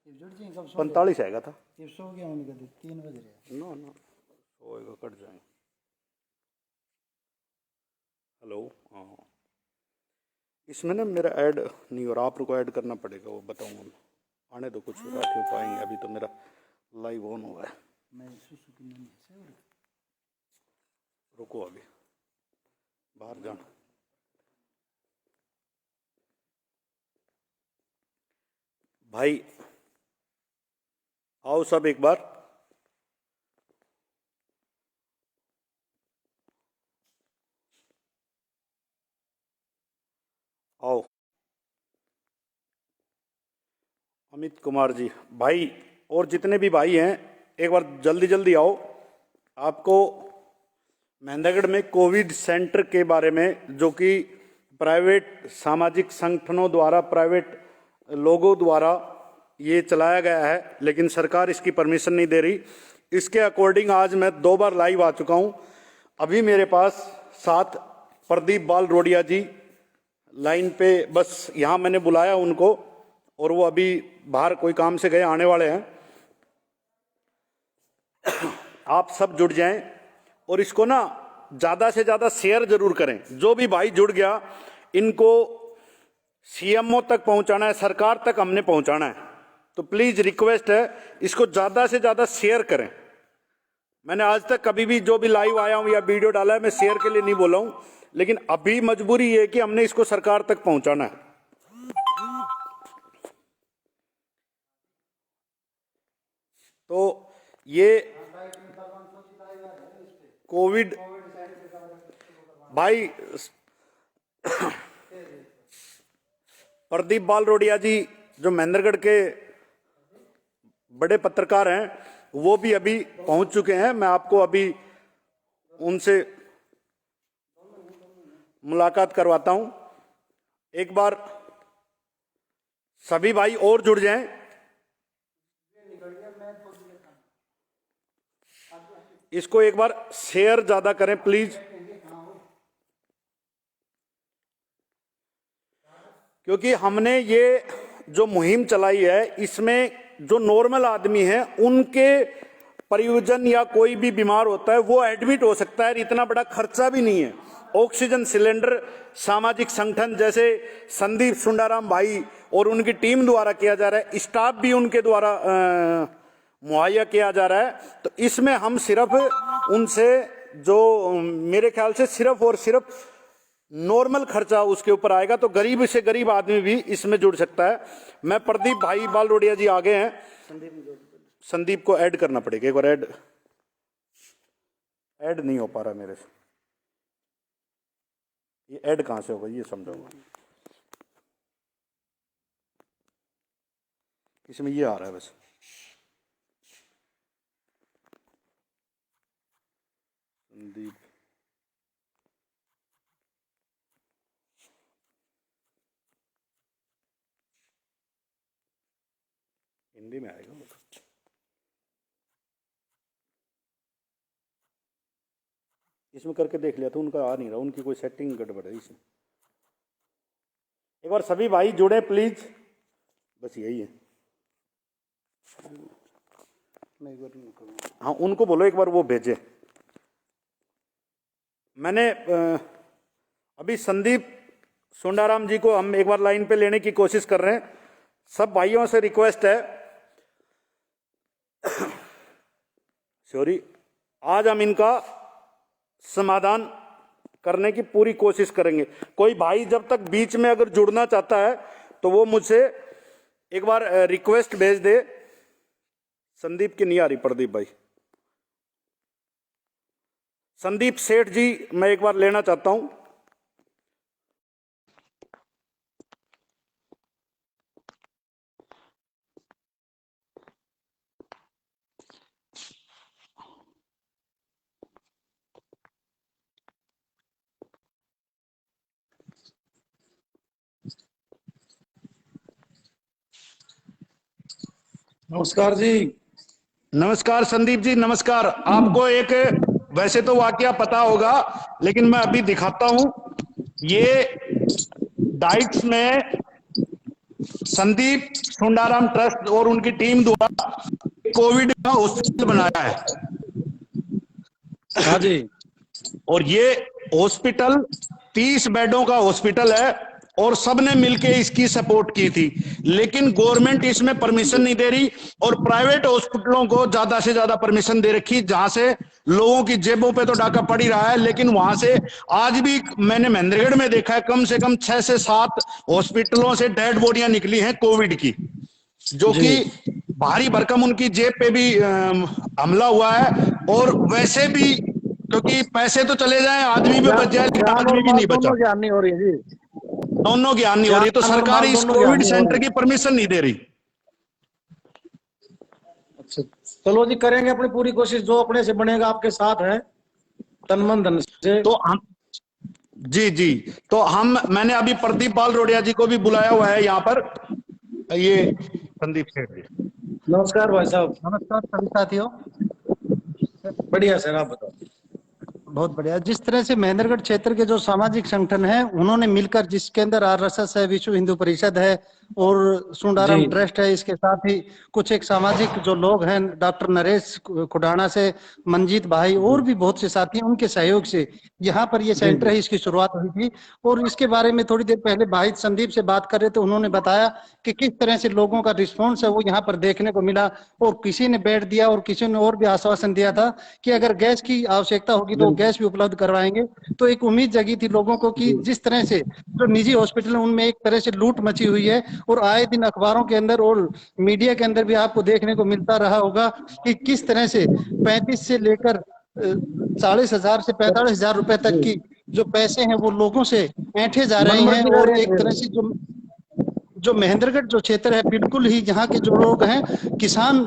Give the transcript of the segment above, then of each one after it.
जुड़ जी कब सो 45 आएगा था। ये सो गया उनका 3 बज रहे। नो नो सोएगा, कट जाएंगे। हेलो, हाँ इसमें ना मेरा ऐड नहीं हो रहा, आप को ऐड करना पड़ेगा, वो बताऊंगा मैं। आने दो, कुछ रख पाएंगे, अभी तो मेरा लाइव ऑन हुआ है। मैं सुसु की नहीं है सर। रुको अभी बाहर जाना। भाई आओ सब एक बार। आओ अमित कुमार जी भाई, और जितने भी भाई हैं एक बार जल्दी जल्दी आओ। आपको मेहंदगढ़ में कोविड सेंटर के बारे में, जो कि प्राइवेट सामाजिक संगठनों द्वारा, प्राइवेट लोगों द्वारा ये चलाया गया है, लेकिन सरकार इसकी परमिशन नहीं दे रही। इसके अकॉर्डिंग आज मैं 2 बार लाइव आ चुका हूं। अभी मेरे पास साथ प्रदीप बाल रोडिया जी लाइन पे, बस यहाँ मैंने बुलाया उनको और वो अभी बाहर कोई काम से गए, आने वाले हैं। आप सब जुड़ जाएं और इसको ना ज्यादा से ज्यादा शेयर जरूर करें। जो भी भाई जुड़ गया इनको सीएमओ तक पहुंचाना है, सरकार तक हमने पहुंचाना है, तो प्लीज रिक्वेस्ट है इसको ज्यादा से ज्यादा शेयर करें। मैंने आज तक कभी भी जो भी लाइव आया हूं या वीडियो डाला है, मैं शेयर के लिए नहीं बोला हूं, लेकिन अभी मजबूरी ये है कि हमने इसको सरकार तक पहुंचाना है। तो ये कोविड भाई प्रदीप बाल रोडिया जी जो महेंद्रगढ़ के बड़े पत्रकार हैं, वो भी अभी पहुंच चुके हैं। मैं आपको अभी उनसे मुलाकात करवाता हूं। एक बार सभी भाई और जुड़ जाएं। इसको एक बार शेयर ज्यादा करें प्लीज, क्योंकि हमने ये जो मुहिम चलाई है, इसमें जो नॉर्मल आदमी है उनके परिजन या कोई भी बीमार होता है वो एडमिट हो सकता है, इतना बड़ा खर्चा भी नहीं है। ऑक्सीजन सिलेंडर सामाजिक संगठन जैसे संदीप सुंडाराम भाई और उनकी टीम द्वारा किया जा रहा है, स्टाफ भी उनके द्वारा मुहैया किया जा रहा है। तो इसमें हम सिर्फ उनसे, जो मेरे ख्याल से सिर्फ और सिर्फ नॉर्मल खर्चा उसके ऊपर आएगा, तो गरीब से गरीब आदमी भी इसमें जुड़ सकता है। मैं प्रदीप भाई बाल रोडिया जी आगे हैं, संदीप को ऐड करना पड़ेगा एक बार। ऐड नहीं हो पा रहा मेरे से, ये ऐड कहां से होगा ये समझाऊंगा। इसमें ये आ रहा है बस। संदीप हिंदी में आएगा। इसमें करके देख लिया था, उनका आ नहीं रहा, उनकी कोई सेटिंग गड़बड़ है इसमें। एक बार सभी भाई जुड़े प्लीज, बस यही है। मैं एक बार हाँ उनको बोलो एक बार वो भेजे। मैंने अभी संदीप सुंडाराम जी को हम एक बार लाइन पे लेने की कोशिश कर रहे हैं। सब भाइयों से रिक्वेस्ट है, सॉरी, आज हम इनका समाधान करने की पूरी कोशिश करेंगे। कोई भाई जब तक बीच में अगर जुड़ना चाहता है तो वो मुझसे एक बार रिक्वेस्ट भेज दे। संदीप की नहीं आ रही, प्रदीप भाई, संदीप सेठ जी मैं एक बार लेना चाहता हूं। नमस्कार जी। नमस्कार संदीप जी, नमस्कार। आपको एक वैसे तो वाकया पता होगा, लेकिन मैं अभी दिखाता हूं। ये डाइट्स में संदीप सुंडाराम ट्रस्ट और उनकी टीम द्वारा कोविड का हॉस्पिटल बनाया है। हाँ जी। और ये हॉस्पिटल 30 बेडों का हॉस्पिटल है और सबने मिलके इसकी सपोर्ट की थी, लेकिन गवर्नमेंट इसमें परमिशन नहीं दे रही और प्राइवेट हॉस्पिटलों को ज्यादा से ज्यादा परमिशन दे रखी, जहां से लोगों की जेबों पे तो डाका पड़ ही रहा है। लेकिन वहां से आज भी मैंने महेंद्रगढ़ में देखा है, कम से कम 6 से 7 हॉस्पिटलों से डेड बॉडियां निकली हैं कोविड की, जो कि भारी भरकम उनकी जेब पे भी हमला हुआ है। और वैसे भी क्योंकि पैसे तो चले जाए, आदमी भी बच जाए, लेकिन जान और आदमी भी माल नहीं बचा, दोनों ज्ञान नहीं हो रही है जी। दोनों ज्ञान नहीं हो रही। तो जान और सरकार माल इस दोनों ज्ञान कोविड नहीं हो सेंटर रही। की परमिशन नहीं दे रही। अच्छा, चलो जी, करेंगे अपनी पूरी कोशिश, जो अपने से बनेगा आपके साथ है, तन मन धन से। तो हम जी जी, तो मैंने अभी प्रदीप पाल रोडिया जी को भी बुलाया हुआ है यहाँ पर। ये संदीप सेठ जी, नमस्कार भाई साहब। नमस्कार सभी साथियों। बढ़िया सर, आप बताओ। बहुत बढ़िया। जिस तरह से महेंद्रगढ़ क्षेत्र के जो सामाजिक संगठन है, उन्होंने मिलकर, जिसके अंदर आरएसएस है, विश्व हिंदू परिषद है और सुंडाराम जी। ट्रस्ट है, इसके साथ ही कुछ एक सामाजिक जो लोग हैं, डॉक्टर नरेश खुडाना से मंजीत भाई और भी बहुत से साथी, उनके सहयोग से यहाँ पर ये सेंटर है, इसकी शुरुआत हुई थी। और इसके बारे में थोड़ी देर पहले भाई संदीप से बात कर रहे थे, उन्होंने बताया कि किस तरह से लोगों का रिस्पॉन्स है वो यहाँ पर देखने को मिला। और किसी ने बेड दिया और किसी ने और भी आश्वासन दिया था कि अगर गैस की आवश्यकता होगी तो गैस भी उपलब्ध करवाएंगे। तो एक उम्मीद जगी थी लोगों को कि जिस तरह से जो निजी हॉस्पिटल है उनमें एक तरह से लूट मची हुई है, और आए दिन अखबारों के अंदर और मीडिया के अंदर भी आपको देखने को मिलता रहा होगा कि किस तरह से 35 से लेकर 40,000 से 45,000 रुपए तक की जो पैसे हैं वो लोगों से ऐंठे जा रहे हैं। मनमर्जी का और रेट एक है। तरह से जो महेंद्रगढ़ जो क्षेत्र है, बिल्कुल ही यहाँ के जो लोग हैं, किसान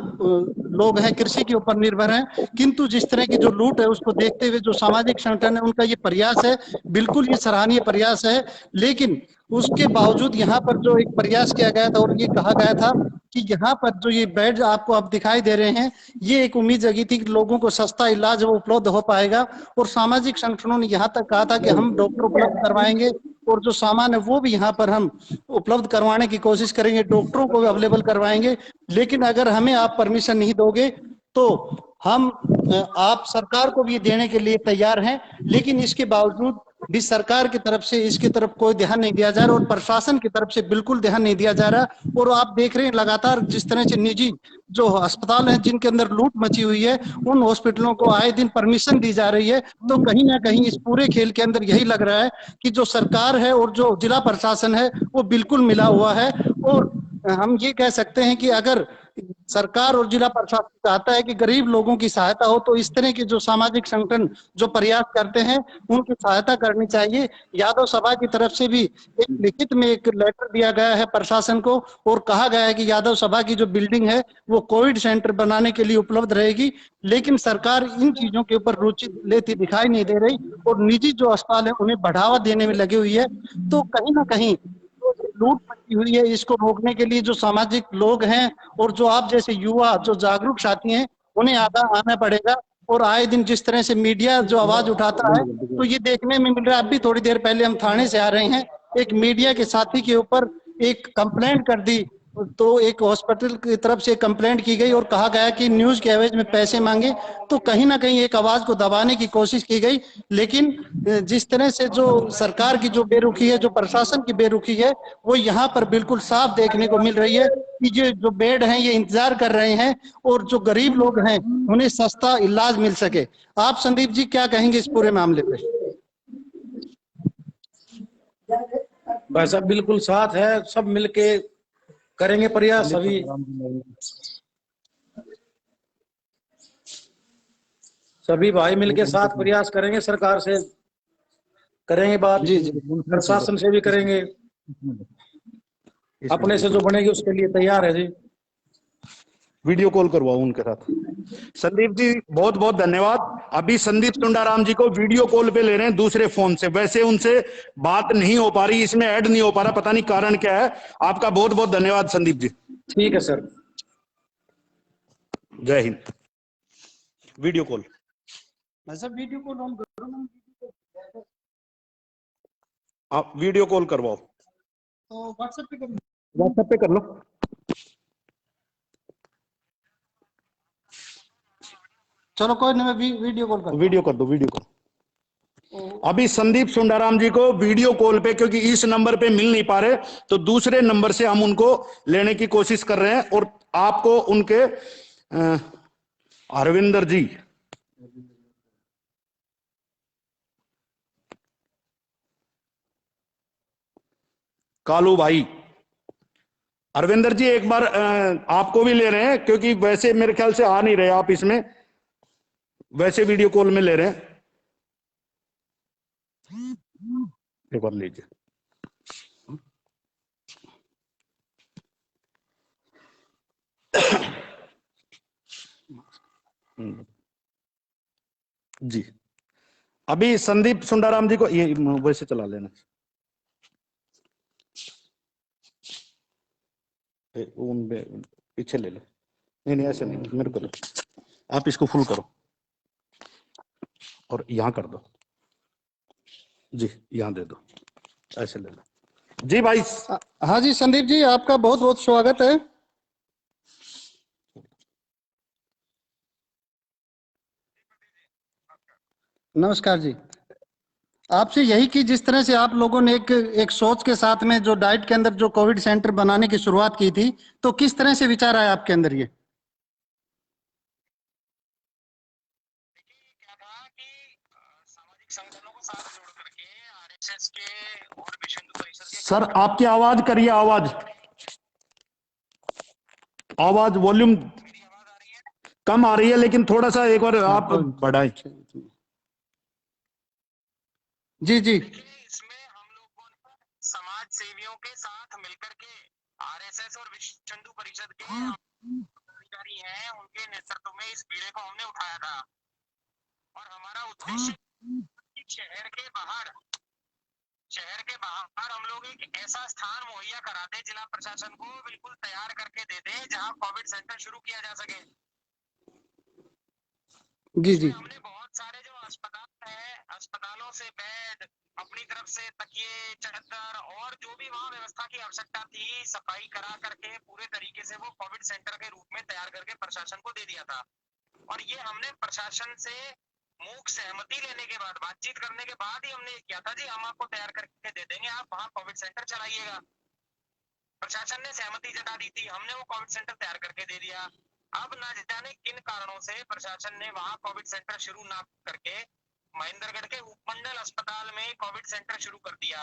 लोग हैं, कृषि के ऊपर निर्भर हैं, किंतु जिस तरह की जो लूट है उसको देखते हुए जो सामाजिक संगठन है उनका ये प्रयास है, बिल्कुल ये सराहनीय प्रयास है। लेकिन उसके बावजूद यहाँ पर जो एक प्रयास किया गया था और ये कहा गया था कि यहाँ पर जो ये बेड आपको अब दिखाई दे रहे हैं, ये एक उम्मीद जगी थी कि लोगों को सस्ता इलाज वो उपलब्ध हो पाएगा। और सामाजिक संगठनों ने यहाँ तक कहा था कि हम डॉक्टर उपलब्ध करवाएंगे और जो सामान है वो भी यहाँ पर हम उपलब्ध करवाने की कोशिश करेंगे, डॉक्टरों को भी अवेलेबल करवाएंगे। लेकिन अगर हमें आप परमिशन नहीं दोगे तो हम आप सरकार को भी देने के लिए तैयार हैं। लेकिन इसके बावजूद भी सरकार की तरफ से इसकी तरफ कोई ध्यान नहीं दिया जा रहा और प्रशासन की तरफ से बिल्कुल ध्यान नहीं दिया जा रहा। और आप देख रहे हैं लगातार जिस तरह से निजी जो अस्पताल हैं जिनके अंदर लूट मची हुई है, उन हॉस्पिटलों को आए दिन परमिशन दी जा रही है। तो कहीं ना कहीं इस पूरे खेल के अंदर यही लग रहा है कि जो सरकार है और जो जिला प्रशासन है वो बिल्कुल मिला हुआ है। और हम ये कह सकते हैं कि अगर सरकार और जिला प्रशासन चाहता है कि गरीब लोगों की सहायता हो, तो इस तरह के जो सामाजिक संगठन जो प्रयास करते हैं उनकी सहायता करनी चाहिए। यादव सभा की तरफ से भी एक लिखित में एक लेटर दिया गया है प्रशासन को और कहा गया है कि यादव सभा की जो बिल्डिंग है वो कोविड सेंटर बनाने के लिए उपलब्ध रहेगी। लेकिन सरकार इन चीजों के ऊपर रुचि लेती दिखाई नहीं दे रही और निजी जो अस्पताल है उन्हें बढ़ावा देने में लगी हुई है। तो कहीं ना कहीं लूट मची हुई है, इसको रोकने के लिए जो सामाजिक लोग हैं और जो आप जैसे युवा जो जागरूक साथी हैं उन्हें आना पड़ेगा। और आए दिन जिस तरह से मीडिया जो आवाज उठाता है तो ये देखने में मिल रहा है। अभी थोड़ी देर पहले हम थाने से आ रहे हैं, एक मीडिया के साथी के ऊपर एक कंप्लेंट कर दी, तो एक हॉस्पिटल की तरफ से कंप्लेंट की गई और कहा गया कि न्यूज के एवज में पैसे मांगे। तो कहीं ना कहीं एक आवाज को दबाने की कोशिश की गई। लेकिन जिस तरह से जो सरकार की जो बेरुखी है, जो प्रशासन की बेरुखी है, वो यहाँ पर बिल्कुल साफ देखने को मिल रही है कि ये जो बेड हैं ये इंतजार कर रहे हैं और जो गरीब लोग हैं उन्हें सस्ता इलाज मिल सके। आप संदीप जी क्या कहेंगे इस पूरे मामले पे? भाई साहब बिल्कुल साथ है, सब मिलके करेंगे प्रयास। सभी भाई मिलके साथ प्रयास करेंगे, सरकार से करेंगे बात, जी जी, प्रशासन से भी करेंगे, अपने से जो बनेगी उसके लिए तैयार है जी। वीडियो कॉल करवाओ उनके साथ। संदीप जी बहुत बहुत धन्यवाद। अभी संदीप सुंडाराम जी को वीडियो कॉल पे ले रहे हैं दूसरे फोन से, वैसे उनसे बात नहीं हो पा रही, इसमें ऐड नहीं हो पा रहा, पता नहीं कारण क्या है। आपका बहुत बहुत धन्यवाद संदीप जी। ठीक है सर। जय Hind. Video call video call on करो ना, आप वीडियो कॉल करवाओ तो व्हाट्सएप पे व्हाट्सएप पे कर लो, चलो कोई नहीं, मैं वीडियो कॉल कर। वीडियो कर दो, वीडियो कॉल। अभी संदीप सुंडाराम जी को वीडियो कॉल पे, क्योंकि इस नंबर पे मिल नहीं पा रहे, तो दूसरे नंबर से हम उनको लेने की कोशिश कर रहे हैं। और आपको उनके हरविंदर जी, कालू भाई, अरविंदर जी एक बार आपको भी ले रहे हैं, क्योंकि वैसे मेरे ख्याल से आ नहीं रहे आप इसमें, वैसे वीडियो कॉल में ले रहे हैं, एक बार लीजिए। जी, अभी संदीप सुंडाराम जी को ये वैसे चला लेना, उन पीछे ले लो, नहीं नहीं ऐसे नहीं, मेरे को लो, आप इसको फुल करो और यहां कर दो जी, यहां दे दो, ऐसे ले लो जी भाई। हाँ जी संदीप जी, आपका बहुत बहुत स्वागत है। नमस्कार जी। आपसे यही कि जिस तरह से आप लोगों ने एक सोच के साथ में जो डाइट के अंदर जो कोविड सेंटर बनाने की शुरुआत की थी, तो किस तरह से विचार आया आपके अंदर ये? क्या था कि सामाजिक संगठनों को साथ जोड़ करके आरएसएस के और विश्व हिंदू परिषद के सर आपकी आवाज करिए, आवाज वॉल्यूम मेरी आवाज आ रही है? कम आ रही है, लेकिन थोड़ा सा एक बार आप बढ़ाएं। जी जी देखिए, इसमें हम लोगों ने समाज सेवियों के साथ मिलकर के आरएसएस और विश्व हिंदू परिषद के अधिकारी हैं, उनके नेतृत्व में इस बीड़े को हमने उठाया था। और हमारा उद्देश्य शहर के बाहर हम लोग एक ऐसा स्थान मुहैया करा दे, जिला प्रशासन को बिल्कुल तैयार करके दे दे, जहां कोविड सेंटर शुरू किया जा सके। जी जी हमने बहुत सारे जो अस्पताल है, अस्पतालों से बेड, अपनी तरफ से तकिए, चादर और जो भी वहाँ व्यवस्था की आवश्यकता थी, सफाई करा करके पूरे तरीके से वो कोविड सेंटर के रूप में तैयार करके प्रशासन को दे दिया था। और ये हमने प्रशासन से मूक सहमति लेने के बाद, बातचीत करने के बाद ही हमने किया था जी, हम आपको तैयार करके दे देंगे, आप वहाँ कोविड सेंटर चलाइएगा। प्रशासन ने सहमति जता दी थी, हमने वो कोविड सेंटर तैयार करके दे दिया। अब ना जाने किन कारणों से प्रशासन ने वहां कोविड सेंटर शुरू ना करके महेंद्रगढ़ के उपमंडल अस्पताल में कोविड सेंटर शुरू कर दिया।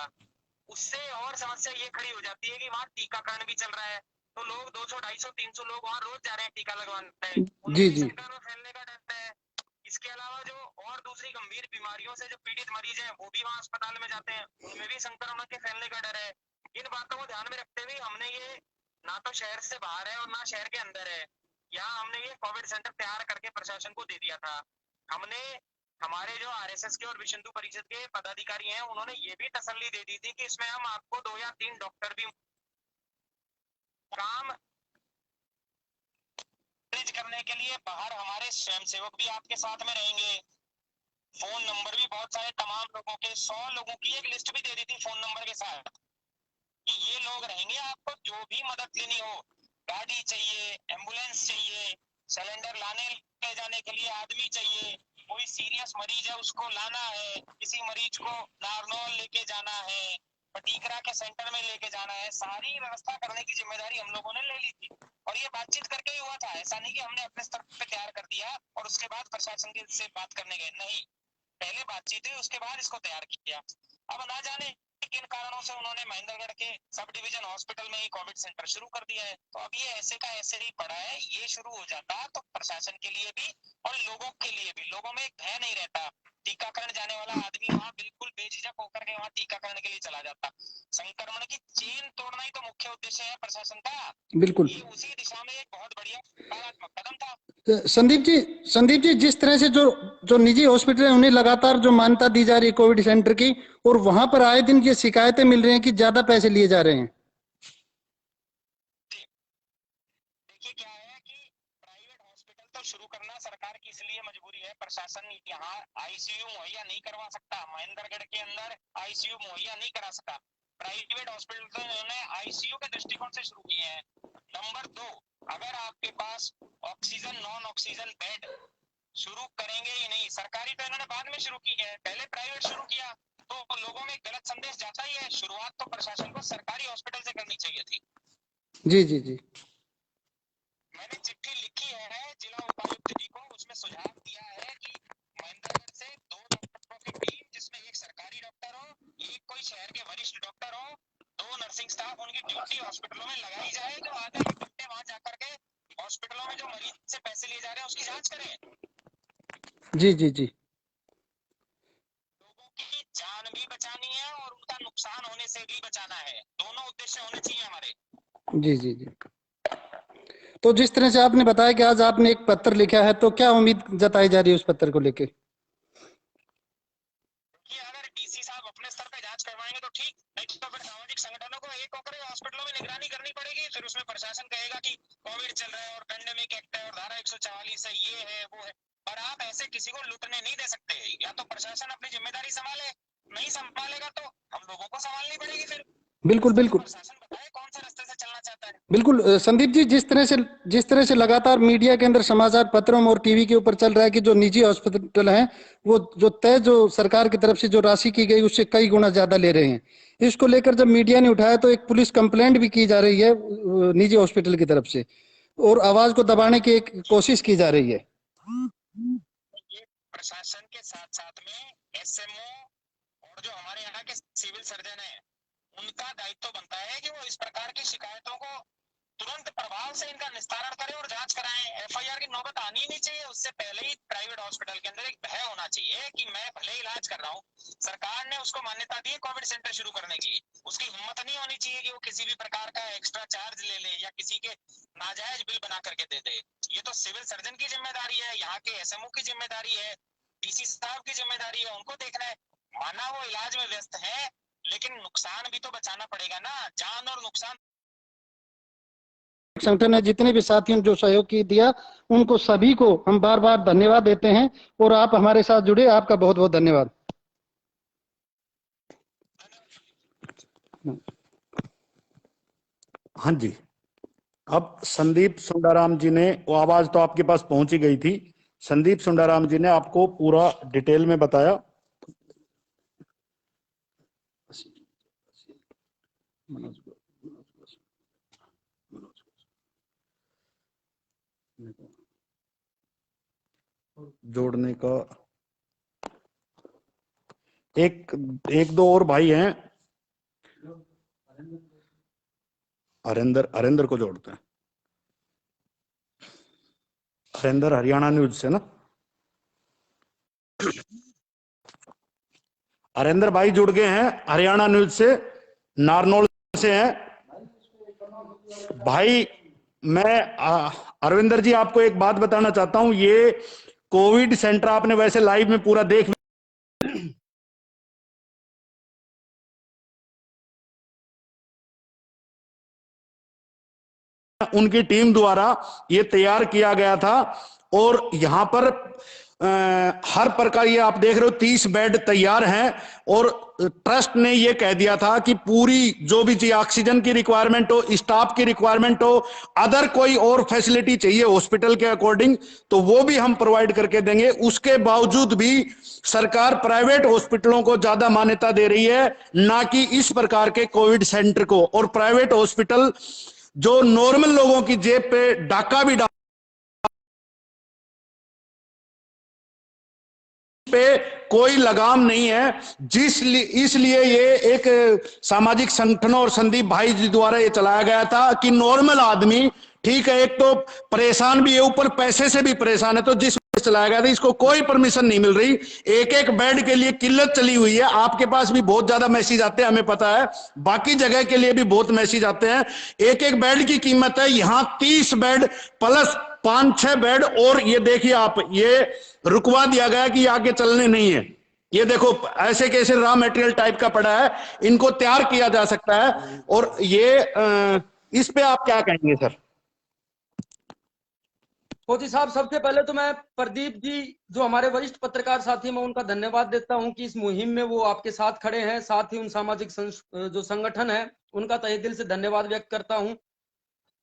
उससे और समस्या ये खड़ी हो जाती है कि वहाँ टीकाकरण भी चल रहा है, तो लोग 200, 250, 300 लोग वहाँ रोज जा रहे हैं टीका लगवाने, उनमें जी भी जी संक्रमण फैलने का डर है। इसके अलावा जो और दूसरी गंभीर बीमारियों से जो पीड़ित मरीज हैं, वो भी वहाँ अस्पताल में जाते हैं, उनमें भी संक्रमण के फैलने का डर है। इन बातों को ध्यान में रखते हुए हमने ये ना तो शहर से बाहर है और ना शहर के अंदर है, यहाँ हमने ये कोविड सेंटर तैयार करके प्रशासन को दे दिया था। हमने हमारे जो आरएसएस के और विश्व हिंदू परिषद के पदाधिकारी हैं, उन्होंने ये भी तसल्ली दे दी थी कि इसमें हम आपको 2 या 3 डॉक्टर भी काम करने के लिए बाहर हमारे स्वयंसेवक भी आपके साथ में रहेंगे। फोन नंबर भी बहुत सारे तमाम लोगों के, 100 लोगों की एक लिस्ट भी दे दी थी फोन नंबर के साथ, कि ये लोग रहेंगे, आपको जो भी मदद लेनी हो, गाड़ी चाहिए, एम्बुलेंस चाहिए, सिलेंडर लाने ले जाने के लिए आदमी चाहिए, कोई सीरियस मरीज है उसको लाना है, किसी मरीज को नारनौल लेके जाना है, पटीकरा के सेंटर में लेके जाना है, सारी व्यवस्था करने की जिम्मेदारी हम लोगों ने ले ली थी। और ये बातचीत करके ही हुआ था, ऐसा नहीं कि हमने अपने स्तर पे तैयार कर दिया और उसके बाद प्रशासन के से बात करने गए, नहीं, पहले बातचीत हुई, उसके बाद इसको तैयार किया। अब ना जाने किन कारणों से उन्होंने महेंद्रगढ़ के सब डिवीजन हॉस्पिटल में ही कोविड सेंटर शुरू कर दिया है, तो अब ये ऐसे का ऐसे ही पड़ा है। ये शुरू हो जाता तो प्रशासन के लिए भी और लोगों के लिए भी, लोगों में एक भय नहीं रहता, टीकाकरण जाने वाला आदमी वहाँ बिल्कुल बेझिझक होकर के वहाँ टीकाकरण के लिए चला जाता। संक्रमण की चेन तोड़ना ही तो मुख्य उद्देश्य है प्रशासन का। बिल्कुल। ये उसी दिशा में एक बहुत बढ़िया सकारात्मक कदम था। संदीप जी, जिस तरह से जो जो निजी हॉस्पिटल है उन्हें लगातार जो मान्यता दी जा रही है कोविड सेंटर की, और वहां पर आए दिन ये शिकायतें मिल रही हैं कि ज्यादा पैसे लिए जा रहे हैं। देखिए क्या है कि प्राइवेट हॉस्पिटल तो शुरू करना सरकार की इसलिए मजबूरी है, प्रशासन यहाँ आईसीयू मुहैया नहीं करवा सकता, महेंद्रगढ़ के अंदर आईसीयू मुहैया नहीं करा सका, प्राइवेट हॉस्पिटल तो उन्होंने आईसीयू के दृष्टिकोण से शुरू किए हैं। नंबर 2, अगर आपके पास ऑक्सीजन नॉन ऑक्सीजन बेड शुरू करेंगे ही नहीं, सरकारी तो इन्होंने बाद में शुरू की है, पहले प्राइवेट शुरू किया, तो लोगों में गलत संदेश जाता ही है। शुरुआत तो प्रशासन को सरकारी हॉस्पिटल से करनी चाहिए थी। जी जी जी। मैंने चिट्ठी लिखी है जिला उपायुक्त जी को, उसमें सुझाव दिया है कि महेंद्रगढ़ से 2 डॉक्टरों की टीम, जिसमें एक सरकारी डॉक्टर हो, एक कोई शहर के वरिष्ठ डॉक्टर हो, 2 नर्सिंग स्टाफ, उनकी ड्यूटी हॉस्पिटलों में लगाई जाए, जो आधे घंटे वहां जाकर के हॉस्पिटलों में जो मरीज से पैसे लिए जा रहे हैं उसकी जांच करें। जी जी जी। लोगों की जान भी बचानी है और उनका नुकसान होने से भी बचाना है, दोनों उद्देश्य होने चाहिए हमारे। जी जी जी। तो जिस तरह से आपने बताया कि आज आपने एक पत्र लिखा है, तो क्या उम्मीद जताई जा रही है उस पत्र को लेके? कि अगर डीसी साहब अपने स्तर पे जांच करवाएंगे तो ठीक, नहीं तो फिर सामाजिक संगठनों को एक होकर हॉस्पिटलों में निगरानी करनी पड़ेगी। फिर उसमें प्रशासन कहेगा कि कोविड चल रहा है और पेंडेमिक एक्ट है और धारा 144 है, ये है वो है, और आप ऐसे किसी को लूटने नहीं दे सकते। या तो प्रशासन अपनी जिम्मेदारी संभाले, नहीं संभालेगा तो हम लोगों को संभालनी पड़ेगी। फिर बिल्कुल बिल्कुल प्रशासन बताए कौन से रास्ते से चलना चाहता है। बिल्कुल संदीप जी, जिस तरह से लगातार मीडिया के अंदर, समाचार पत्रों में और टीवी के ऊपर चल रहा है कि जो निजी हॉस्पिटल हैं वो जो तय जो सरकार की तरफ से जो राशि की गई उससे कई गुना ज्यादा ले रहे हैं, इसको लेकर जब मीडिया ने उठाया तो एक पुलिस कंप्लेंट भी की जा रही है निजी हॉस्पिटल की तरफ से, और आवाज को दबाने की एक कोशिश की जा रही है। ये प्रशासन के साथ साथ में एसएमओ और जो हमारे यहाँ के सिविल सर्जन है, उनका दायित्व बनता है कि वो इस प्रकार की शिकायतों को तुरंत प्रभाव से इनका निस्तारण करें और जांच कराएं। एफआईआर की नौबत आनी नहीं चाहिए, उससे पहले ही प्राइवेट हॉस्पिटल के अंदर एक भय होना चाहिए कि मैं भले इलाज कर रहा हूँ, सरकार ने उसको मान्यता दी है कोविड सेंटर शुरू करने की, उसकी हिम्मत नहीं होनी चाहिए कि वो किसी भी प्रकार का एक्स्ट्रा चार्ज ले ले या किसी के नाजायज बिल बना करके दे दे। ये तो सिविल सर्जन की जिम्मेदारी है, यहाँ के एसएमओ की जिम्मेदारी है, डीसी साहब की जिम्मेदारी है, उनको देखना है। माना वो इलाज में व्यस्त है, लेकिन नुकसान भी तो बचाना पड़ेगा ना, जान और नुकसान। संगठन है, जितने भी साथियों ने जो सहयोग की दिया, उनको सभी को हम बार बार धन्यवाद देते हैं, और आप हमारे साथ जुड़े, आपका बहुत बहुत धन्यवाद। हाँ जी, अब संदीप सुंडाराम जी ने, वो आवाज तो आपके पास पहुंच ही गई थी, संदीप सुंडाराम जी ने आपको पूरा डिटेल में बताया। जोड़ने का एक दो और भाई हैं, हरेंद्र को जोड़ते हैं। हरेंद्र हरियाणा न्यूज से ना, हरेंद्र भाई जुड़ गए हैं हरियाणा न्यूज से, नारनौल से हैं भाई। मैं अरविंदर जी आपको एक बात बताना चाहता हूं, ये कोविड सेंटर आपने वैसे लाइव में पूरा देख, उनकी टीम द्वारा ये तैयार किया गया था, और यहां पर हर प्रकार, ये आप देख रहे हो 30 बेड तैयार हैं, और ट्रस्ट ने ये कह दिया था कि पूरी जो भी चाहिए, ऑक्सीजन की रिक्वायरमेंट हो, स्टाफ की रिक्वायरमेंट हो, अदर कोई और फैसिलिटी चाहिए हॉस्पिटल के अकॉर्डिंग, तो वो भी हम प्रोवाइड करके देंगे। उसके बावजूद भी सरकार प्राइवेट हॉस्पिटलों को ज्यादा मान्यता दे रही है, ना कि इस प्रकार के कोविड सेंटर को। और प्राइवेट हॉस्पिटल जो नॉर्मल लोगों की जेब पे डाका भी पे कोई लगाम नहीं है, इसलिए ये एक सामाजिक संगठनों और संदीप भाई जी द्वारा ये चलाया गया था कि नॉर्मल आदमी, ठीक है, एक तो परेशान भी है, ऊपर पैसे से भी परेशान है, तो जिस चलाया गया था, इसको कोई परमिशन नहीं मिल रही। एक एक बेड के लिए किल्लत चली हुई है। आपके पास भी बहुत ज्यादा मैसेज आते हैं, हमें पता है, बाकी जगह के लिए भी बहुत मैसेज आते हैं। एक एक बेड की कीमत है, यहां 30 बेड प्लस 5-6 बेड, और ये देखिए आप, ये रुकवा दिया गया कि आगे चलने नहीं है। ये देखो ऐसे कैसे रॉ मटेरियल टाइप का पड़ा है, इनको तैयार किया जा सकता है। और ये इस पे आप क्या कहेंगे सर? फौजी साहब, सबसे पहले तो मैं प्रदीप जी जो हमारे वरिष्ठ पत्रकार साथी, मैं उनका धन्यवाद देता हूं कि इस मुहिम में वो आपके साथ खड़े हैं। साथ ही उन सामाजिक जो संगठन है उनका तहे दिल से धन्यवाद व्यक्त करता हूं।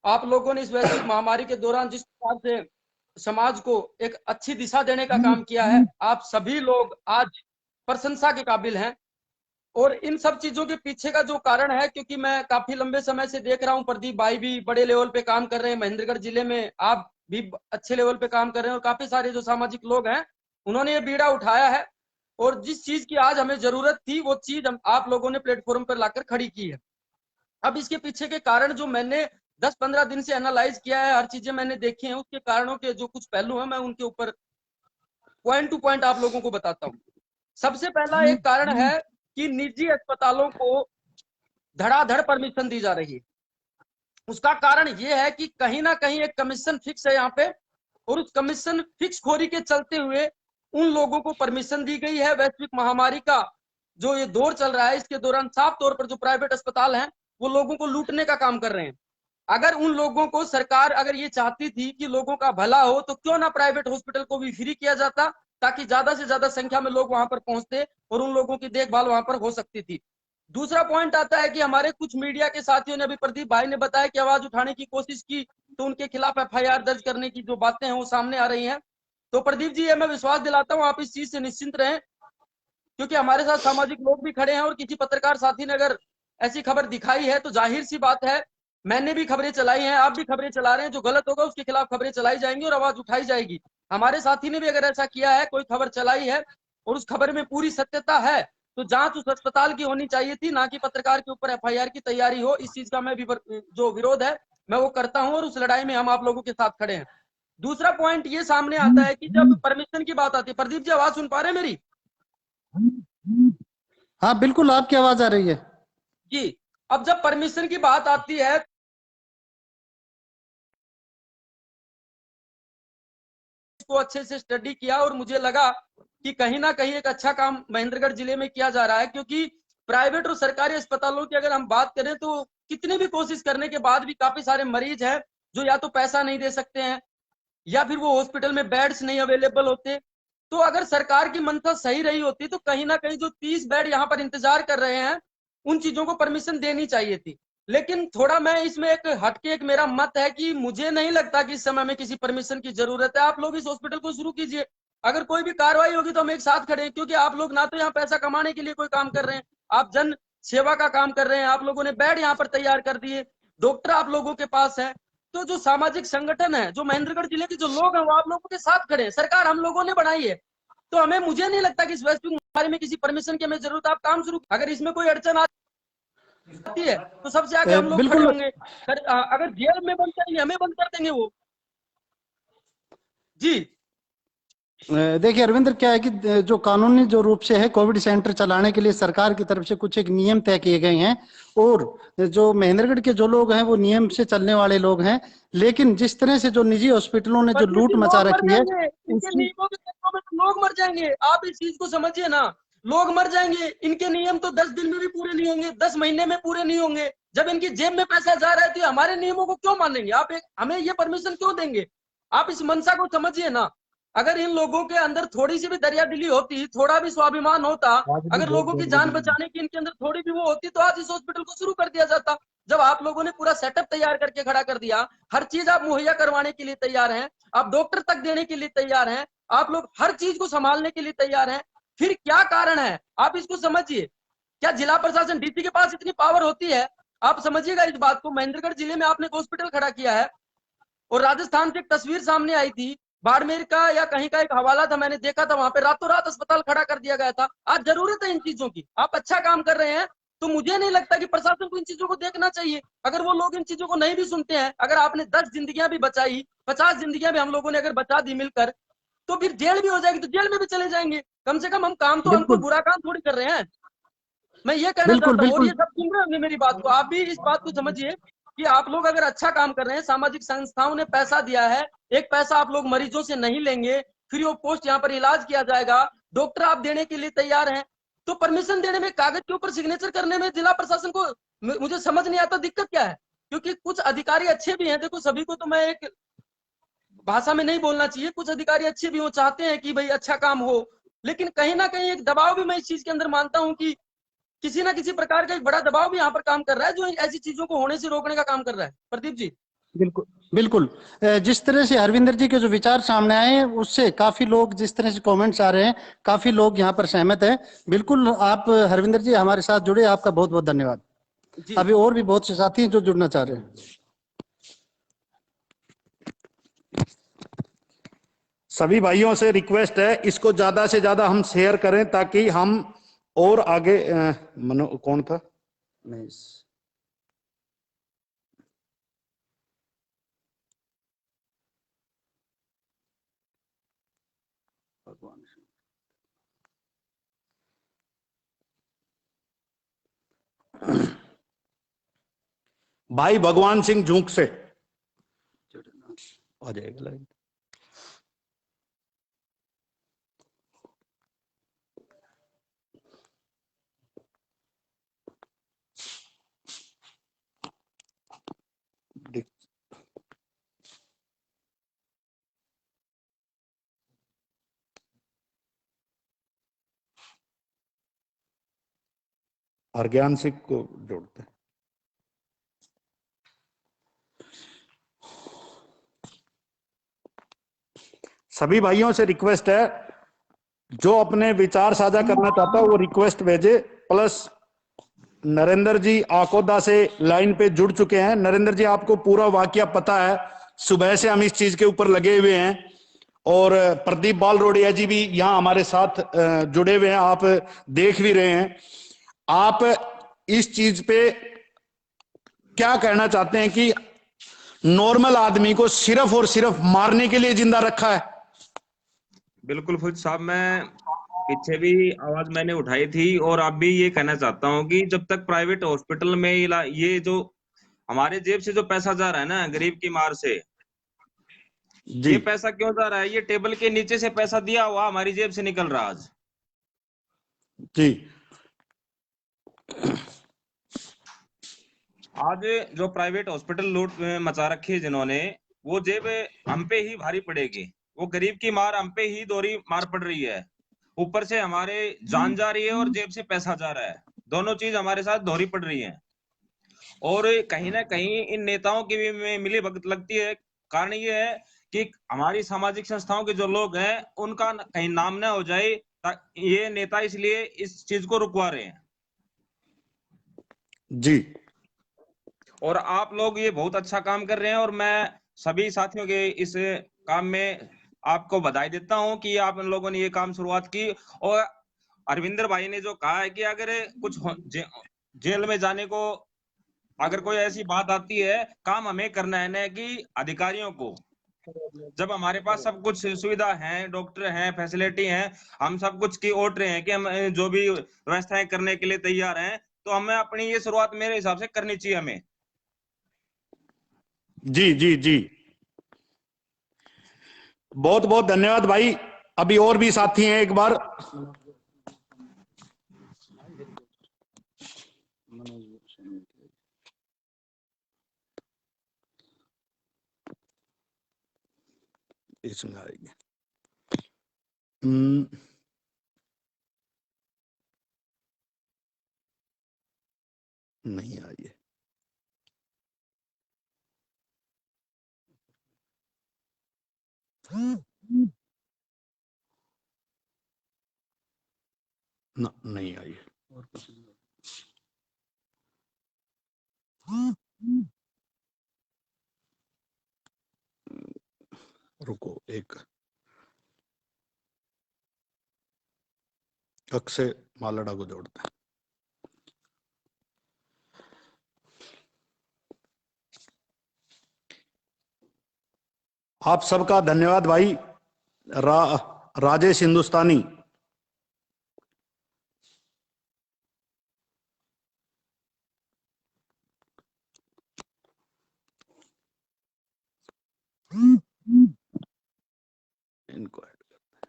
आप लोगों ने इस वैश्विक महामारी के दौरान जिस प्रकार से समाज को एक अच्छी दिशा देने का काम किया है, आप सभी लोग आज प्रशंसा के काबिल हैं। और इन सब चीजों के पीछे का जो कारण है, क्योंकि मैं काफी लंबे समय से देख रहा हूं, प्रदीप भाई भी बड़े लेवल पे काम कर रहे हैं महेंद्रगढ़ जिले में, आप भी अच्छे लेवल पे काम कर रहे हैं, और काफी सारे जो सामाजिक लोग हैं उन्होंने ये बीड़ा उठाया है। और जिस चीज की आज हमें जरूरत थी वो चीज आप लोगों ने प्लेटफॉर्म पर लाकर खड़ी की है। अब इसके पीछे के कारण जो मैंने 10-15 दिन से एनालाइज किया है, हर चीजें मैंने देखी हैं, उसके कारणों के जो कुछ पहलू हैं मैं उनके ऊपर पॉइंट टू पॉइंट आप लोगों को बताता हूँ। सबसे पहला एक कारण है कि निजी अस्पतालों को धड़ाधड़ परमिशन दी जा रही है। उसका कारण यह है कि कहीं ना कहीं एक कमीशन फिक्स है यहाँ पे, और उस कमीशन फिक्स खोरी के चलते हुए उन लोगों को परमिशन दी गई है। वैश्विक महामारी का जो ये दौर चल रहा है, इसके दौरान साफ तौर पर जो प्राइवेट अस्पताल हैं वो लोगों को लूटने का काम कर रहे हैं। अगर उन लोगों को सरकार अगर ये चाहती थी कि लोगों का भला हो, तो क्यों ना प्राइवेट हॉस्पिटल को भी फ्री किया जाता, ताकि ज्यादा से ज्यादा संख्या में लोग वहां पर पहुंचते और उन लोगों की देखभाल वहां पर हो सकती थी। दूसरा पॉइंट आता है कि हमारे कुछ मीडिया के साथियों ने, अभी प्रदीप भाई ने बताया कि आवाज उठाने की कोशिश की तो उनके खिलाफ एफआईआर दर्ज करने की जो बातें हैं वो सामने आ रही हैं। तो प्रदीप जी, ये मैं विश्वास दिलाता हूं, आप इस चीज से निश्चिंत रहें, क्योंकि हमारे साथ सामाजिक लोग भी खड़े हैं, और किसी पत्रकार साथी ने अगर ऐसी खबर दिखाई है तो जाहिर सी बात है, मैंने भी खबरें चलाई हैं, आप भी खबरें चला रहे हैं, जो गलत होगा उसके खिलाफ खबरें चलाई जाएंगी और आवाज उठाई जाएगी। हमारे साथी ने भी अगर ऐसा किया है, कोई खबर चलाई है और उस खबर में पूरी सत्यता है, तो जांच उस अस्पताल की होनी चाहिए थी, ना कि पत्रकार के ऊपर एफआईआर की तैयारी हो। इस चीज का मैं भी जो विरोध है मैं वो करता हूं, और उस लड़ाई में हम आप लोगों के साथ खड़े हैं। दूसरा पॉइंट ये सामने आता है कि जब परमिशन की बात आती है, प्रदीप जी आवाज सुन पा रहे हैं मेरी? हाँ बिल्कुल, आपकी आवाज आ रही है जी। अब जब परमिशन की बात आती है को अच्छे से स्टडी किया और मुझे लगा कि कहीं ना कहीं एक अच्छा काम महेंद्रगढ़ जिले में किया जा रहा है, क्योंकि प्राइवेट और सरकारी अस्पतालों की अगर हम बात करें तो कितनी भी कोशिश करने के बाद भी काफी सारे मरीज हैं जो या तो पैसा नहीं दे सकते हैं या फिर वो हॉस्पिटल में बेड्स नहीं अवेलेबल होते। तो अगर सरकार की मंशा सही रही होती तो कहीं ना कहीं जो 30 बेड यहाँ पर इंतजार कर रहे हैं उन चीजों को परमिशन देनी चाहिए थी। लेकिन थोड़ा मैं इसमें एक हटके, एक मेरा मत है कि मुझे नहीं लगता कि इस समय में किसी परमिशन की जरूरत है। आप लोग इस हॉस्पिटल को शुरू कीजिए, अगर कोई भी कार्रवाई होगी तो हम एक साथ खड़े हैं, क्योंकि आप लोग ना तो यहाँ पैसा कमाने के लिए कोई काम कर रहे हैं, आप जन सेवा का काम कर रहे हैं। आप लोगों ने बेड यहाँ पर तैयार कर दिए, डॉक्टर आप लोगों के पास है, तो जो सामाजिक संगठन है, जो महेंद्रगढ़ जिले के जो लोग हैं वो आप लोगों के साथ खड़े हैं। सरकार हम लोगों ने बनाई है, तो हमें, मुझे नहीं लगता कि इस वैश्विक महामारी में किसी परमिशन की हमें जरूरत है। आप काम शुरू, अगर इसमें कोई अड़चन आती है तो सबसे आगे हम लोग खड़े बिल्कुल होंगे। अगर जेल में बंद करेंगे, हमें बंद कर देंगे वो। जी देखिए अरविंदर, क्या है कि जो कानूनी जो रूप से है कोविड सेंटर चलाने के लिए सरकार की तरफ से कुछ एक नियम तय किए गए हैं, और जो महेंद्रगढ़ के जो लोग हैं वो नियम से चलने वाले लोग हैं। लेकिन जिस तरह से जो निजी हॉस्पिटलों ने जो लूट मचा रखी है, इनके नियमों के चक्करों में तो लोग मर जाएंगे। आप इस चीज को समझिए ना, लोग मर जाएंगे। इनके नियम तो 10 दिन में भी पूरे नहीं होंगे, 10 महीने में पूरे नहीं होंगे। जब इनकी जेब में पैसा जा रहा है तो हमारे नियमों को क्यों मानेंगे? आप हमें ये परमिशन क्यों देंगे? आप इस मंशा को समझिए ना। अगर इन लोगों के अंदर थोड़ी सी भी दरियादिली होती, थोड़ा भी स्वाभिमान होता, अगर लोगों की जान बचाने की इनके अंदर थोड़ी भी वो होती, तो आज इस हॉस्पिटल को शुरू कर दिया जाता। जब आप लोगों ने पूरा सेटअप तैयार करके खड़ा कर दिया, हर चीज आप मुहैया करवाने के लिए तैयार हैं, आप डॉक्टर तक देने के लिए तैयार हैं, आप लोग हर चीज को संभालने के लिए तैयार हैं, फिर क्या कारण है? आप इसको समझिए। क्या जिला प्रशासन, डीसी के पास इतनी पावर होती है? आप समझिएगा इस बात को। महेंद्रगढ़ जिले में आपने एक हॉस्पिटल खड़ा किया है, और राजस्थान से एक तस्वीर सामने आई थी, बाड़मेर का या कहीं का एक हवाला था, मैंने देखा था, वहां पे रातों रात अस्पताल खड़ा कर दिया गया था। आज जरूरत है इन चीजों की, आप अच्छा काम कर रहे हैं, तो मुझे नहीं लगता कि प्रशासन को इन चीजों को देखना चाहिए। अगर वो लोग इन चीजों को नहीं भी सुनते हैं, अगर आपने 10 जिंदगियां भी बचाई, 50 जिंदगियां भी हम लोगों ने अगर बचा दी मिलकर, तो फिर जेल भी हो जाएगी, तो जेल में भी चले जाएंगे। कम से कम हम काम तो, हमको बुरा काम थोड़ी कर रहे हैं। मैं ये कहना चाहता हूँ, और ये सब सुन रहे होंगे मेरी बात को, आप भी इस बात को समझिए कि आप लोग अगर अच्छा काम कर रहे हैं, सामाजिक संस्थाओं ने पैसा दिया है, एक पैसा आप लोग मरीजों से नहीं लेंगे, फ्री ऑफ कॉस्ट यहाँ पर इलाज किया जाएगा, डॉक्टर आप देने के लिए तैयार हैं, तो परमिशन देने में, कागज के ऊपर सिग्नेचर करने में जिला प्रशासन को, मुझे समझ नहीं आता दिक्कत क्या है। क्योंकि कुछ अधिकारी अच्छे भी हैं, देखो सभी को तो मैं एक भाषा में नहीं बोलना चाहिए, कुछ अधिकारी अच्छे भी हो, चाहते हैं कि भाई अच्छा काम हो, लेकिन कहीं ना कहीं एक दबाव भी मैं इस चीज के अंदर मानता हूं कि किसी ना किसी प्रकार का एक बड़ा दबाव भी यहाँ पर काम कर रहा है, जो ऐसी चीजों को होने से रोकने का काम कर रहा है। प्रदीप जी। बिल्कुल बिल्कुल। जिस तरह से हरविंदर जी के जो विचार सामने आए हैं, उससे काफी लोग, जिस तरह से कमेंट्स आ रहे हैं, काफी लोग यहाँ पर सहमत हैं। बिल्कुल, आप हरविंदर जी हमारे साथ जुड़े, आपका बहुत बहुत धन्यवाद। जी अभी और भी बहुत से साथी हैं जो जुड़ना चाह रहे हैं। सभी भाइयों से रिक्वेस्ट है, इसको ज्यादा से ज्यादा हम शेयर करें ताकि हम और आगे मनो कौन था नहीं भगवान भाई भगवान सिंह झूंक से आ जाएगा लाइन। हरज्ञान सिंह को जोड़ते हैं। सभी भाइयों से रिक्वेस्ट है, जो अपने विचार साझा करना चाहता है वो रिक्वेस्ट भेजे। प्लस नरेंद्र जी आकोदा से लाइन पे जुड़ चुके हैं। नरेंद्र जी, आपको पूरा वाकया पता है, सुबह से हम इस चीज के ऊपर लगे हुए हैं। और प्रदीप बालरोडिया जी भी यहां हमारे साथ जुड़े हुए हैं, आप देख भी रहे हैं। आप इस चीज पे क्या कहना चाहते हैं कि नॉर्मल आदमी को सिर्फ और सिर्फ मारने के लिए जिंदा रखा है? बिल्कुल फौज साहब, मैं पीछे भी आवाज मैंने उठाई थी और अब भी ये कहना चाहता हूँ कि जब तक प्राइवेट हॉस्पिटल में ये जो हमारे जेब से जो पैसा जा रहा है ना, गरीब की मार से, जी ये पैसा क्यों जा रहा है? ये टेबल के नीचे से पैसा दिया हुआ हमारी जेब से निकल रहा आज। जी आज जो प्राइवेट हॉस्पिटल लूट मचा रखी है जिन्होंने, वो जेब हम पे ही भारी पड़ेगी। वो गरीब की मार हम पे ही दोहरी मार पड़ रही है। ऊपर से हमारे जान जा रही है और जेब से पैसा जा रहा है, दोनों चीज हमारे साथ दोहरी पड़ रही है। और कहीं ना कहीं इन नेताओं की भी मिली भगत लगती है। कारण ये है कि हमारी सामाजिक संस्थाओं के जो लोग हैं उनका कहीं नाम ना हो जाए, ये नेता इसलिए इस चीज को रुकवा रहे हैं। जी और आप लोग ये बहुत अच्छा काम कर रहे हैं और मैं सभी साथियों के इस काम में आपको बधाई देता हूं कि आप लोगों ने ये काम शुरुआत की। और अरविंदर भाई ने जो कहा है कि अगर कुछ जेल में जाने को अगर कोई ऐसी बात आती है, काम हमें करना है ना कि अधिकारियों को। जब हमारे पास सब कुछ सुविधा है, डॉक्टर हैं, फैसिलिटी हैं, हम सब कुछ की ओट रहे हैं कि हम जो भी व्यवस्थाएं करने के लिए तैयार हैं, तो हमें अपनी ये शुरुआत मेरे हिसाब से करनी चाहिए हमें। जी जी जी, बहुत बहुत धन्यवाद भाई। अभी और भी साथी हैं, एक बार इसमें आएंगे। नहीं आई है। ना, नहीं आई है। रुको, एक अक्षय मालड़ा को जोड़ते हैं। आप सबका धन्यवाद भाई। राजेश हिंदुस्तानी, इनको ऐड करते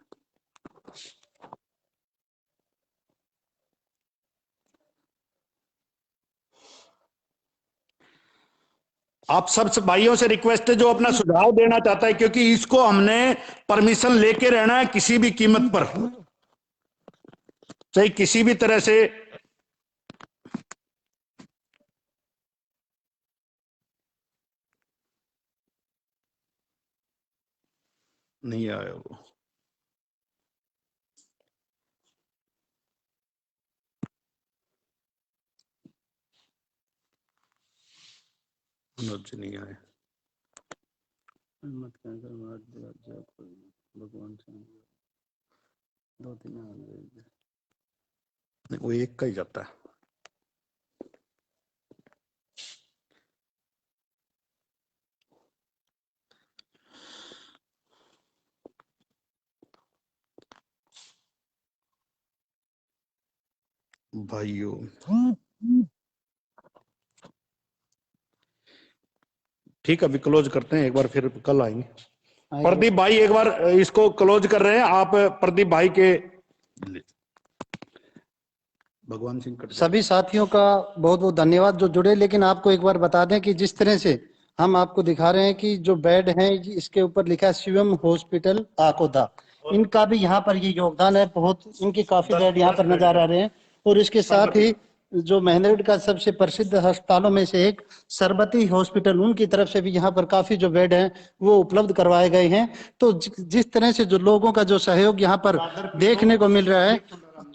हैं। आप सब भाइयों से रिक्वेस्ट है जो अपना सुझाव देना चाहता है, क्योंकि इसको हमने परमिशन लेके रहना है किसी भी कीमत पर, चाहे किसी भी तरह से। नहीं आया वो। नहीं आए। भगवान से 2-3 वो एक का ही जाता है। भाइयों ठीक है, अभी क्लोज करते हैं, एक बार फिर कल आएंगे। प्रदीप भाई एक बार इसको क्लोज कर रहे हैं आप, प्रदीप भाई के भगवान सिंह सभी साथियों का बहुत बहुत धन्यवाद जो जुड़े। लेकिन आपको एक बार बता दें कि जिस तरह से हम आपको दिखा रहे हैं कि जो बेड हैं इसके ऊपर लिखा है शिवम हॉस्पिटल आकोदा, इनका भी यहाँ पर ये योगदान है, बहुत इनके काफी बेड यहाँ पर नजर आ रहे हैं। और इसके साथ ही जो महेंद्रगढ़ का सबसे प्रसिद्ध अस्पतालों में से एक सरबती हॉस्पिटल, उनकी तरफ से भी यहाँ पर काफी जो बेड हैं वो उपलब्ध करवाए गए हैं। तो जिस तरह से जो लोगों का जो सहयोग यहाँ पर देखने को मिल रहा है,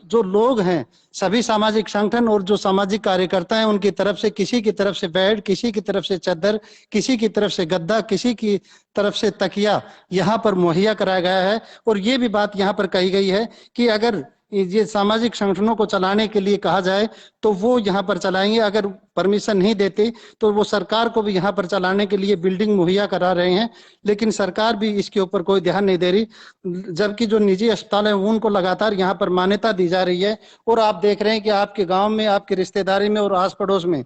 जो लोग हैं सभी सामाजिक संगठन और जो सामाजिक कार्यकर्ता हैं उनकी तरफ से, किसी की तरफ से बेड, किसी की तरफ से चादर, किसी की तरफ से गद्दा, किसी की तरफ से तकिया यहाँ पर मुहैया कराया गया है। और ये भी बात यहाँ पर कही गई है कि अगर ये सामाजिक संगठनों को चलाने के लिए कहा जाए तो वो यहाँ पर चलाएंगे, अगर परमिशन नहीं देते तो वो सरकार को भी यहाँ पर चलाने के लिए बिल्डिंग मुहैया करा रहे हैं। लेकिन सरकार भी इसके ऊपर कोई ध्यान नहीं दे रही, जबकि जो निजी अस्पताल है उनको लगातार यहाँ पर मान्यता दी जा रही है। और आप देख रहे हैं कि आपके गांव में, आपकी रिश्तेदारी में और आस पड़ोस में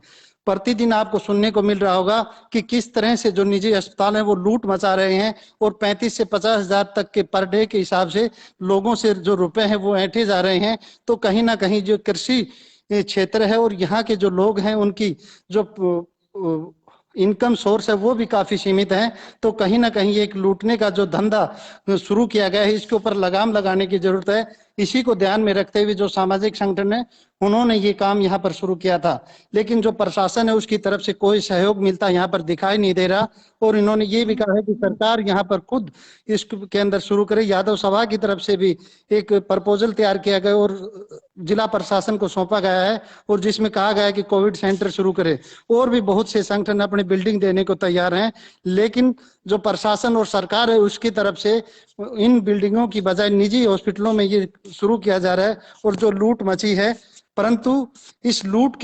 प्रतिदिन आपको सुनने को मिल रहा होगा कि किस तरह से जो निजी अस्पताल हैं वो लूट मचा रहे हैं और 35 से 50 हजार तक के पर डे के हिसाब से लोगों से जो रुपए हैं वो ऐंठे जा रहे हैं। तो कहीं ना कहीं जो कृषि क्षेत्र है और यहाँ के जो लोग हैं उनकी जो इनकम सोर्स है वो भी काफी सीमित है। तो कहीं ना कहीं एक लूटने का जो धंधा शुरू किया गया है, इसके ऊपर लगाम लगाने की जरूरत है। इसी को ध्यान में रखते हुए जो सामाजिक संगठन है उन्होंने ये काम यहाँ पर शुरू किया था, लेकिन जो प्रशासन है उसकी तरफ से कोई सहयोग मिलता यहाँ पर दिखाई नहीं दे रहा। और इन्होंने ये भी कहा है कि सरकार यहाँ पर खुद इसके अंदर शुरू करे। यादव सभा की तरफ से भी एक प्रपोजल तैयार किया गया और जिला प्रशासन को सौंपा गया है, और जिसमें कहा गया है कि कोविड सेंटर शुरू करे। और भी बहुत से संगठन अपनी बिल्डिंग देने को तैयार हैं, लेकिन जो प्रशासन और सरकार है उसकी तरफ से इन बिल्डिंगों की बजाय निजी हॉस्पिटलों में ये शुरू किया जा रहा है। और जो लूट मची है, परंतु इस लूट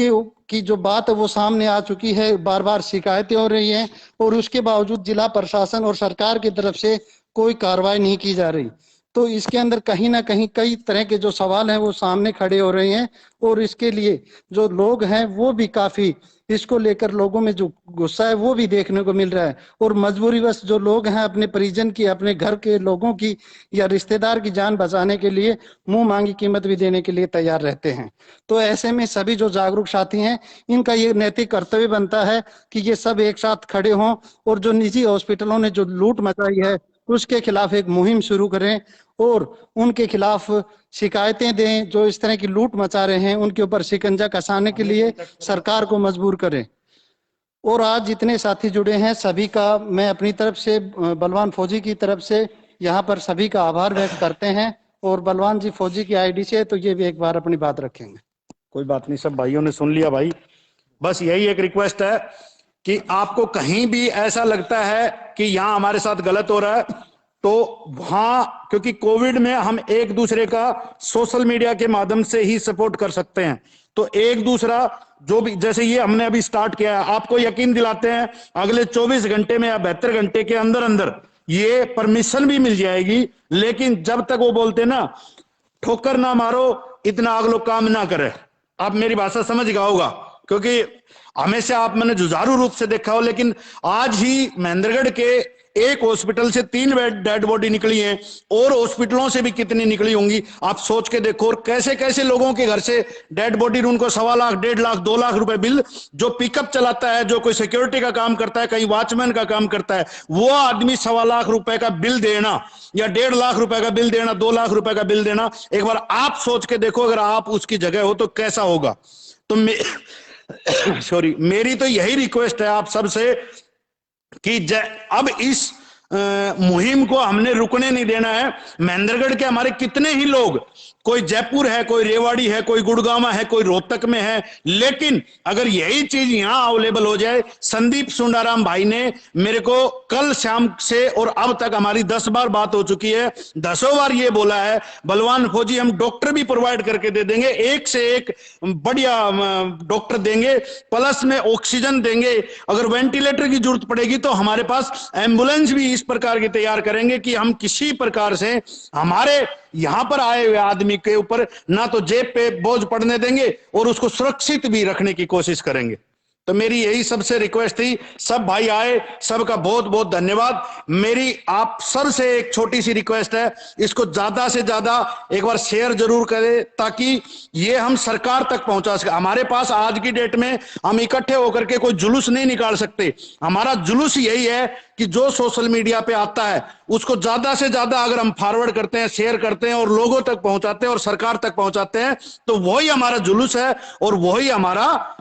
की जो बात है वो सामने आ चुकी है, बार बार शिकायतें हो रही हैं और उसके बावजूद जिला प्रशासन और सरकार की तरफ से कोई कार्रवाई नहीं की जा रही। तो इसके अंदर कहीं ना कहीं कई तरह के जो सवाल हैं वो सामने खड़े हो रहे हैं। और इसके लिए जो लोग हैं वो भी काफी इसको लेकर लोगों में जो गुस्सा है वो भी देखने को मिल रहा है। और मजबूरीवश जो लोग हैं अपने परिजन की, अपने घर के लोगों की या रिश्तेदार की जान बचाने के लिए मुंह मांगी कीमत भी देने के लिए तैयार रहते हैं। तो ऐसे में सभी जो जागरूक साथी हैं इनका ये नैतिक कर्तव्य बनता है कि ये सब एक साथ खड़े हों और जो निजी हॉस्पिटलों ने जो लूट मचाई है उसके खिलाफ एक मुहिम शुरू करें और उनके खिलाफ शिकायतें दें। जो इस तरह की लूट मचा रहे हैं उनके ऊपर शिकंजा कसाने के लिए सरकार को मजबूर करें। और आज जितने साथी जुड़े हैं सभी का मैं अपनी तरफ से, बलवान फौजी की तरफ से यहाँ पर सभी का आभार व्यक्त करते हैं। और बलवान जी फौजी की आईडी से तो ये भी एक बार अपनी बात रखेंगे। कोई बात नहीं, सब भाइयों ने सुन लिया भाई। बस यही एक रिक्वेस्ट है कि आपको कहीं भी ऐसा लगता है कि यहाँ हमारे साथ गलत हो रहा है तो वहां, क्योंकि कोविड में हम एक दूसरे का सोशल मीडिया के माध्यम से ही सपोर्ट कर सकते हैं। तो एक दूसरा जो भी, जैसे ये हमने अभी स्टार्ट किया है, आपको यकीन दिलाते हैं अगले 24 घंटे में या 72 घंटे के अंदर अंदर ये परमिशन भी मिल जाएगी। लेकिन जब तक वो बोलते ना ठोकर ना मारो इतना आग लोग काम ना करे, आप मेरी भाषा समझ गया होगा, क्योंकि हमेशा आप मैंने जुझारू रूप से देखा हो। लेकिन आज ही महेंद्रगढ़ के एक हॉस्पिटल से 3 डेड बॉडी निकली है, और हॉस्पिटलों से भी कितनी निकली होंगी आप सोच के देखो। और कैसे कैसे लोगों के घर से डेड बॉडी, उनको 1.25 लाख 1.5 लाख 2 लाख रुपए बिल, जो पिकअप चलाता है, जो कोई सिक्योरिटी का काम करता है, कहीं वॉचमैन का काम करता है, वो आदमी 1.25 लाख रुपए का बिल देना, या 1.5 लाख रुपए का बिल देना, 2 लाख रुपए का बिल देना, एक बार आप सोच के देखो अगर आप उसकी जगह हो तो कैसा होगा। तो सॉरी, मेरी तो यही रिक्वेस्ट है आप सबसे कि अब इस मुहिम को हमने रुकने नहीं देना है। महेंद्रगढ़ के हमारे कितने ही लोग, कोई जयपुर है, कोई रेवाड़ी है, कोई गुड़गांव है, कोई रोहतक में है, लेकिन अगर यही चीज यहां अवेलेबल हो जाए। संदीप सुंडाराम भाई ने मेरे को कल शाम से और अब तक हमारी 10 बार बात हो चुकी है, 10 बार ये बोला है, बलवान फौजी हम डॉक्टर भी प्रोवाइड करके दे देंगे, एक से एक बढ़िया डॉक्टर देंगे, प्लस में ऑक्सीजन देंगे, अगर वेंटिलेटर की जरूरत पड़ेगी तो हमारे पास एम्बुलेंस भी इस प्रकार की तैयार करेंगे कि हम किसी प्रकार से हमारे यहां पर आए हुए आदमी के ऊपर ना तो जेब पे बोझ पड़ने देंगे और उसको सुरक्षित भी रखने की कोशिश करेंगे। तो मेरी यही सबसे रिक्वेस्ट थी। सब भाई आए, सबका बहुत बहुत धन्यवाद। मेरी आप सब से एक छोटी सी रिक्वेस्ट है, इसको ज्यादा से ज्यादा एक बार शेयर जरूर करें ताकि ये हम सरकार तक पहुंचा सके। हमारे पास आज की डेट में हम इकट्ठे होकर के कोई जुलूस नहीं निकाल सकते। हमारा जुलूस यही है कि जो सोशल मीडिया पे आता है उसको ज्यादा से ज्यादा अगर हम फॉरवर्ड करते हैं, शेयर करते हैं और लोगों तक पहुंचाते हैं और सरकार तक पहुंचाते हैं, तो वही हमारा जुलूस है और वही हमारा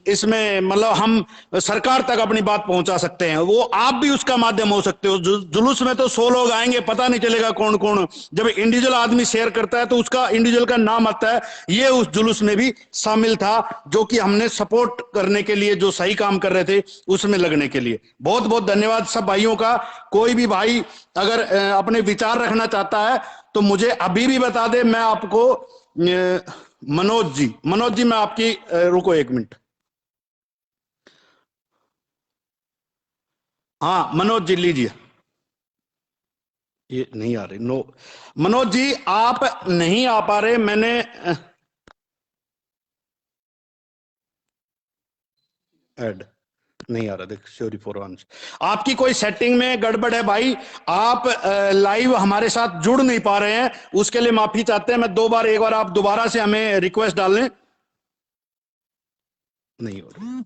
इसमें मतलब हम सरकार तक अपनी बात पहुंचा सकते हैं। वो आप भी उसका माध्यम हो सकते हो। जुलूस में तो 100 लोग आएंगे, पता नहीं चलेगा कौन कौन। जब इंडिविजुअल आदमी शेयर करता है तो उसका इंडिविजुअल का नाम आता है। ये उस जुलूस में भी शामिल था, जो कि हमने सपोर्ट करने के लिए, जो सही काम कर रहे थे उसमें लगने के लिए। बहुत बहुत धन्यवाद सब भाइयों का। कोई भी भाई अगर अपने विचार रखना चाहता है तो मुझे अभी भी बता दे। मैं आपको मनोज जी मैं आपकी रुको 1 मिनट। हाँ मनोज जी लीजिए। ये नहीं आ रही, नो मनोज जी आप नहीं आ पा रहे। मैंने ऐड नहीं आ रहा, देख सॉरी फॉर आंसर। आपकी कोई सेटिंग में गड़बड़ है भाई, आप लाइव हमारे साथ जुड़ नहीं पा रहे हैं, उसके लिए माफी चाहते हैं। मैं 2 बार, एक बार आप दोबारा से हमें रिक्वेस्ट डाल लें। नहीं हो रहा,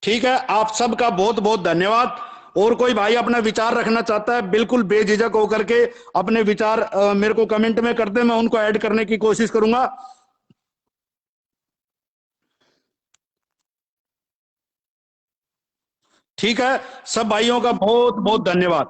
ठीक है। आप सबका बहुत बहुत धन्यवाद। और कोई भाई अपना विचार रखना चाहता है, बिल्कुल बेझिझक होकर के अपने विचार मेरे को कमेंट में कर दे, मैं उनको ऐड करने की कोशिश करूंगा। ठीक है, सब भाइयों का बहुत बहुत धन्यवाद।